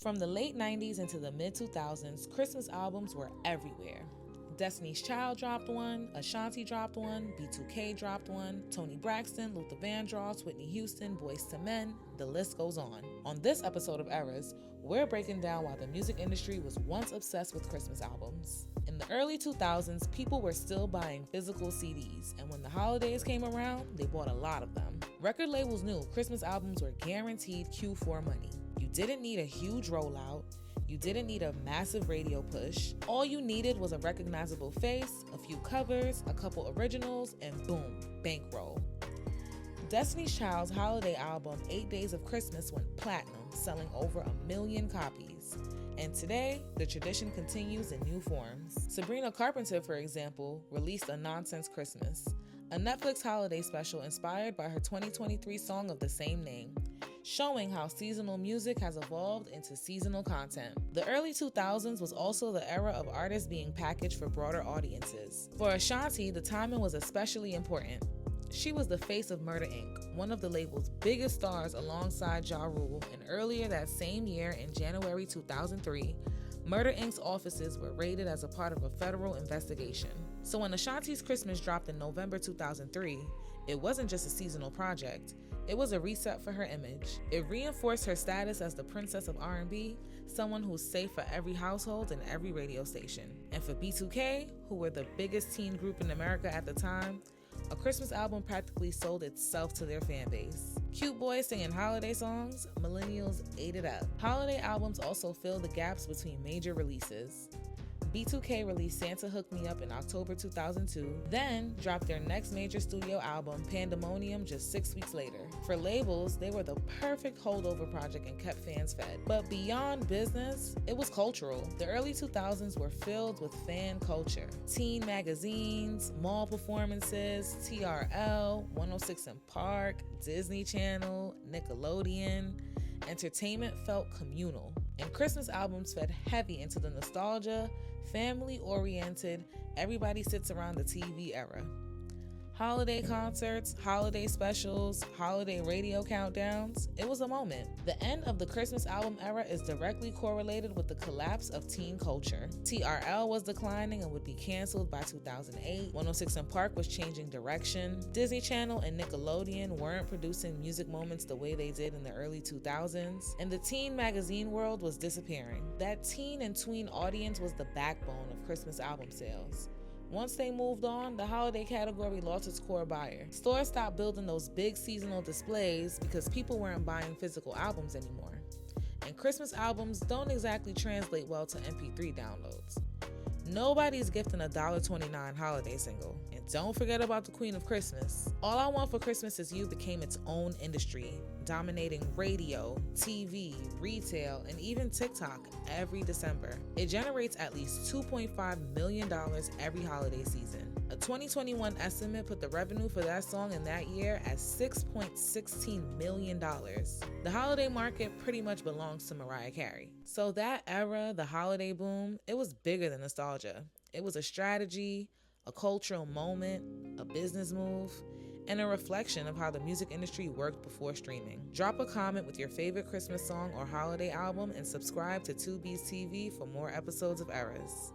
From the late 90s into the mid-2000s, Christmas albums were everywhere. Destiny's Child dropped one, Ashanti dropped one, B2K dropped one, Toni Braxton, Luther Vandross, Whitney Houston, Boyz II Men, the list goes on. On this episode of ERAS, we're breaking down why the music industry was once obsessed with Christmas albums. In the early 2000s, people were still buying physical CDs, and when the holidays came around, they bought a lot of them. Record labels knew Christmas albums were guaranteed Q4 money. You didn't need a huge rollout. You didn't need a massive radio push. All you needed was a recognizable face, a few covers, a couple originals, and boom, bankroll. Destiny's Child's holiday album, 8 Days of Christmas, went platinum, selling over 1 million copies. And today, the tradition continues in new forms. Sabrina Carpenter, for example, released A Nonsense Christmas, a Netflix holiday special inspired by her 2023 song of the same name, showing how seasonal music has evolved into seasonal content. The early 2000s was also the era of artists being packaged for broader audiences. For Ashanti, the timing was especially important. She was the face of Murder Inc., one of the label's biggest stars alongside Ja Rule, and earlier that same year, in January 2003, Murder Inc.'s offices were raided as a part of a federal investigation. So when Ashanti's Christmas dropped in November 2003, it wasn't just a seasonal project. It was a reset for her image. It reinforced her status as the princess of R&B, someone who's safe for every household and every radio station. And for B2K, who were the biggest teen group in America at the time, a Christmas album practically sold itself to their fan base. Cute boys singing holiday songs, millennials ate it up. Holiday albums also fill the gaps between major releases. B2K released Santa Hooked Me Up in October 2002, then dropped their next major studio album, Pandemonium, just 6 weeks later. For labels, they were the perfect holdover project and kept fans fed. But beyond business, it was cultural. The early 2000s were filled with fan culture. Teen magazines, mall performances, TRL, 106 & Park, Disney Channel, Nickelodeon. Entertainment felt communal. And Christmas albums fed heavy into the nostalgia, family-oriented, everybody sits around the TV era. Holiday concerts, holiday specials, holiday radio countdowns, it was a moment. The end of the Christmas album era is directly correlated with the collapse of teen culture. TRL was declining and would be canceled by 2008. 106 & Park was changing direction. Disney Channel and Nickelodeon weren't producing music moments the way they did in the early 2000s. And the teen magazine world was disappearing. That teen and tween audience was the backbone of Christmas album sales. Once they moved on, the holiday category lost its core buyer. Stores stopped building those big seasonal displays because people weren't buying physical albums anymore. And Christmas albums don't exactly translate well to MP3 downloads. Nobody's gifting a $1.29 holiday single. And don't forget about the Queen of Christmas. All I Want for Christmas Is You became its own industry, dominating radio, TV, retail, and even TikTok every December. It generates at least $2.5 million every holiday season. A 2021 estimate put the revenue for that song in that year at $6.16 million. The holiday market pretty much belongs to Mariah Carey. So that era, the holiday boom, it was bigger than nostalgia. It was a strategy, a cultural moment, a business move, and a reflection of how the music industry worked before streaming. Drop a comment with your favorite Christmas song or holiday album and subscribe to 2B's TV for more episodes of ERAS.